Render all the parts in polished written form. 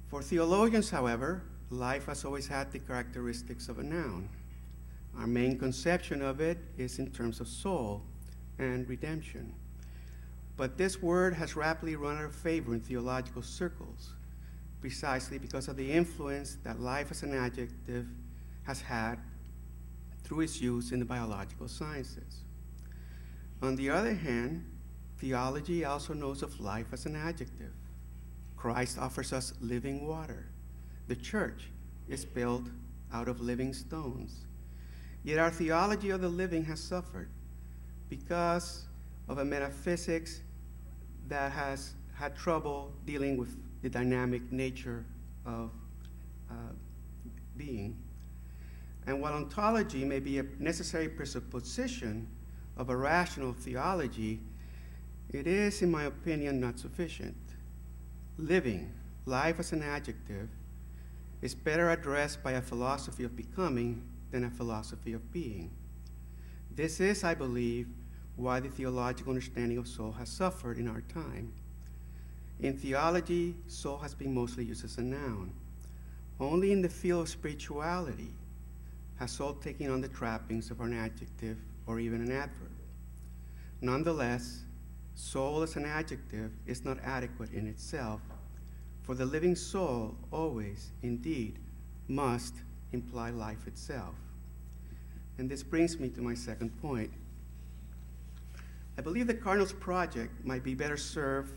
For theologians, however, life has always had the characteristics of a noun. Our main conception of it is in terms of soul and redemption. But this word has rapidly run out of favor in theological circles, precisely because of the influence that life as an adjective has had through its use in the biological sciences. On the other hand, theology also knows of life as an adjective. Christ offers us living water. The church is built out of living stones. Yet our theology of the living has suffered because of a metaphysics that has had trouble dealing with the dynamic nature of being. And while ontology may be a necessary presupposition of a rational theology, it is, in my opinion, not sufficient. Living, life as an adjective, is better addressed by a philosophy of becoming than a philosophy of being. This is, I believe, why the theological understanding of soul has suffered in our time. In theology, soul has been mostly used as a noun. Only in the field of spirituality has soul taken on the trappings of an adjective or even an adverb. Nonetheless, soul as an adjective is not adequate in itself, for the living soul always, indeed, must imply life itself. And this brings me to my second point. I believe the Cardinal's project might be better served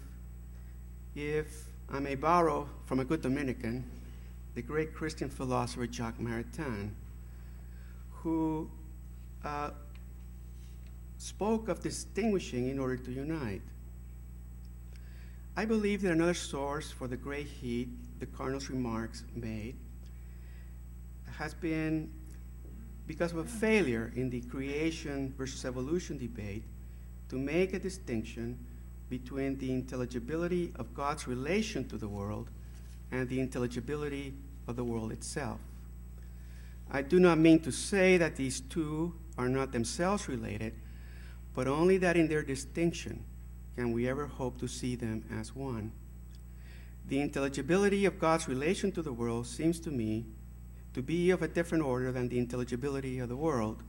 if I may borrow from a good Dominican, the great Christian philosopher Jacques Maritain, who spoke of distinguishing in order to unite. I believe that another source for the great heat the Cardinal's remarks made has been because of a failure in the creation versus evolution debate to make a distinction between the intelligibility of God's relation to the world and the intelligibility of the world itself. I do not mean to say that these two are not themselves related, but only that in their distinction can we ever hope to see them as one. The intelligibility of God's relation to the world seems to me to be of a different order than the intelligibility of the world.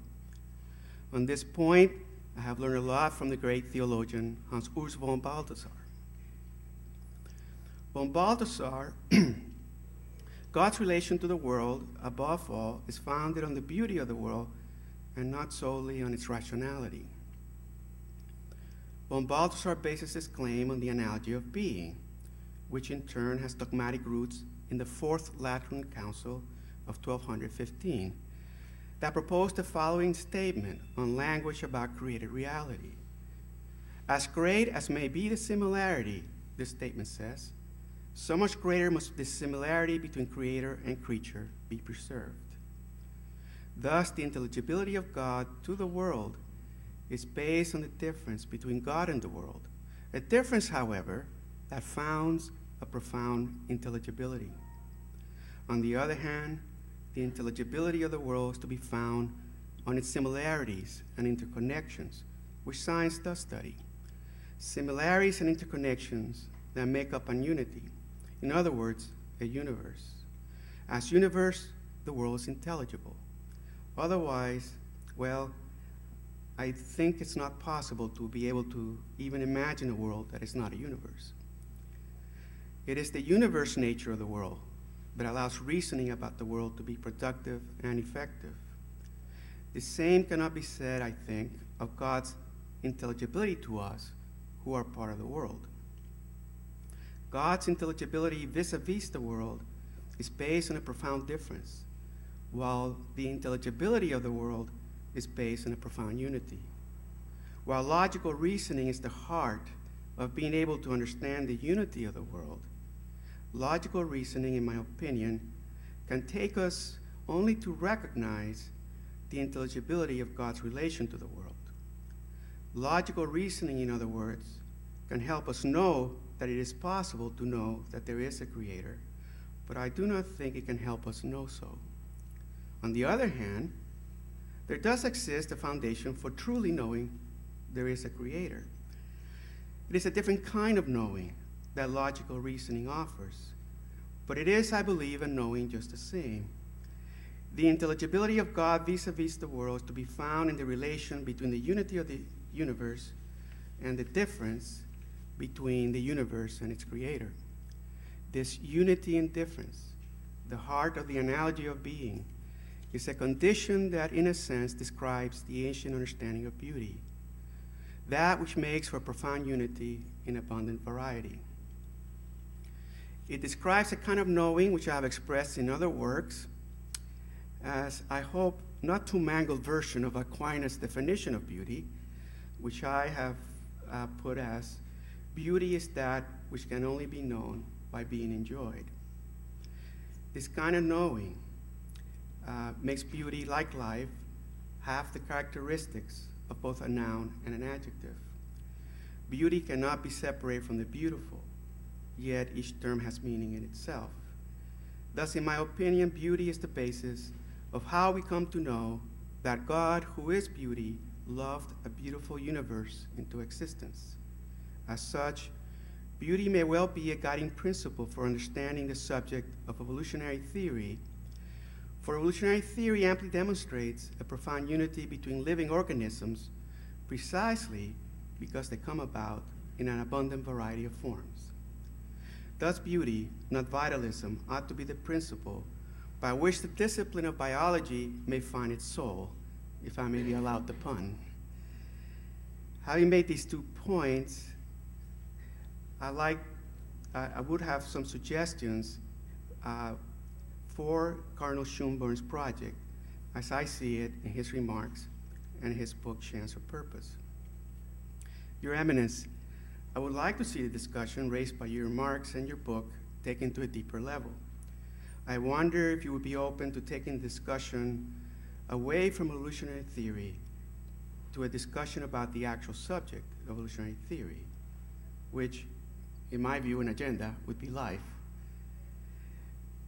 On this point, I have learned a lot from the great theologian Hans Urs von Balthasar. Von Balthasar, God's relation to the world, above all, is founded on the beauty of the world and not solely on its rationality. Von Balthasar bases his claim on the analogy of being, which in turn has dogmatic roots in the Fourth Lateran Council of 1215, that proposed the following statement on language about created reality. As great as may be the similarity, this statement says, so much greater must the similarity between creator and creature be preserved. Thus, the intelligibility of God to the world is based on the difference between God and the world, a difference, however, that founds a profound intelligibility. On the other hand, the intelligibility of the world is to be found on its similarities and interconnections, which science does study. Similarities and interconnections that make up an unity. In other words, a universe. As universe, the world is intelligible. Otherwise, well, I think it's not possible to be able to even imagine a world that is not a universe. It is the universe nature of the world that allows reasoning about the world to be productive and effective. The same cannot be said, I think, of God's intelligibility to us who are part of the world. God's intelligibility vis-a-vis the world is based on a profound difference, while the intelligibility of the world is based on a profound unity. While logical reasoning is the heart of being able to understand the unity of the world, logical reasoning, in my opinion, can take us only to recognize the intelligibility of God's relation to the world. Logical reasoning, in other words, can help us know that it is possible to know that there is a creator, but I do not think it can help us know so. On the other hand, there does exist a foundation for truly knowing there is a creator. It is a different kind of knowing that logical reasoning offers, but it is, I believe, a knowing just the same. The intelligibility of God vis-a-vis the world is to be found in the relation between the unity of the universe and the difference between the universe and its creator. This unity in difference, the heart of the analogy of being, is a condition that, in a sense, describes the ancient understanding of beauty, that which makes for profound unity in abundant variety. It describes a kind of knowing which I have expressed in other works as, I hope, not too mangled version of Aquinas' definition of beauty, which I have put as, beauty is that which can only be known by being enjoyed. This kind of knowing makes beauty, like life, have the characteristics of both a noun and an adjective. Beauty cannot be separated from the beautiful, yet each term has meaning in itself. Thus, in my opinion, beauty is the basis of how we come to know that God, who is beauty, loved a beautiful universe into existence. As such, beauty may well be a guiding principle for understanding the subject of evolutionary theory, for evolutionary theory amply demonstrates a profound unity between living organisms precisely because they come about in an abundant variety of forms. Thus, beauty, not vitalism, ought to be the principle by which the discipline of biology may find its soul, if I may be allowed the pun. Having made these 2 points, I would have some suggestions for Cardinal Schönborn's project, as I see it in his remarks and his book, Chance or Purpose. Your Eminence, I would like to see the discussion raised by your remarks and your book taken to a deeper level. I wonder if you would be open to taking the discussion away from evolutionary theory to a discussion about the actual subject of evolutionary theory, which, in my view and agenda, would be life.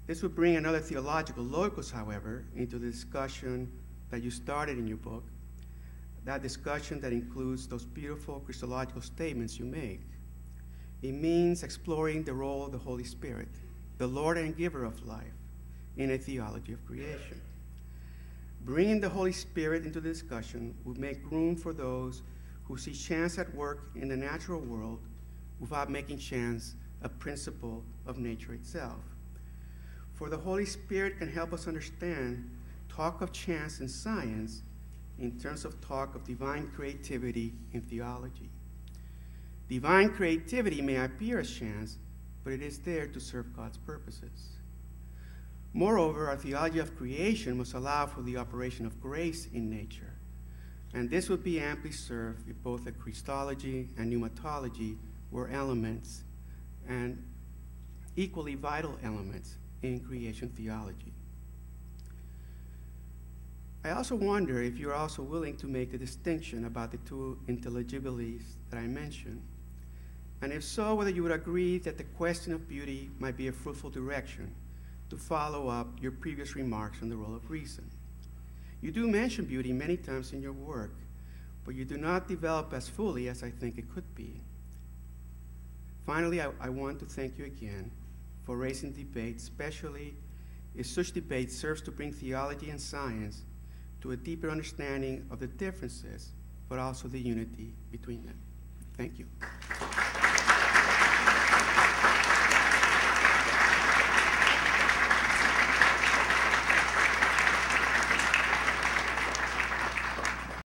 This would bring another theological locus, however, into the discussion that you started in your book, that discussion that includes those beautiful Christological statements you make. It means exploring the role of the Holy Spirit, the Lord and giver of life, in a theology of creation. Bringing the Holy Spirit into the discussion would make room for those who see chance at work in the natural world without making chance a principle of nature itself. For the Holy Spirit can help us understand talk of chance in science in terms of talk of divine creativity in theology. Divine creativity may appear as chance, but it is there to serve God's purposes. Moreover, our theology of creation must allow for the operation of grace in nature, and this would be amply served if both the Christology and pneumatology were elements, and equally vital elements, in creation theology. I also wonder if you're also willing to make the distinction about the 2 intelligibilities that I mentioned, and if so, whether you would agree that the question of beauty might be a fruitful direction to follow up your previous remarks on the role of reason. You do mention beauty many times in your work, but you do not develop as fully as I think it could be. Finally, I want to thank you again for raising debate, especially if such debate serves to bring theology and science to a deeper understanding of the differences, but also the unity between them. Thank you.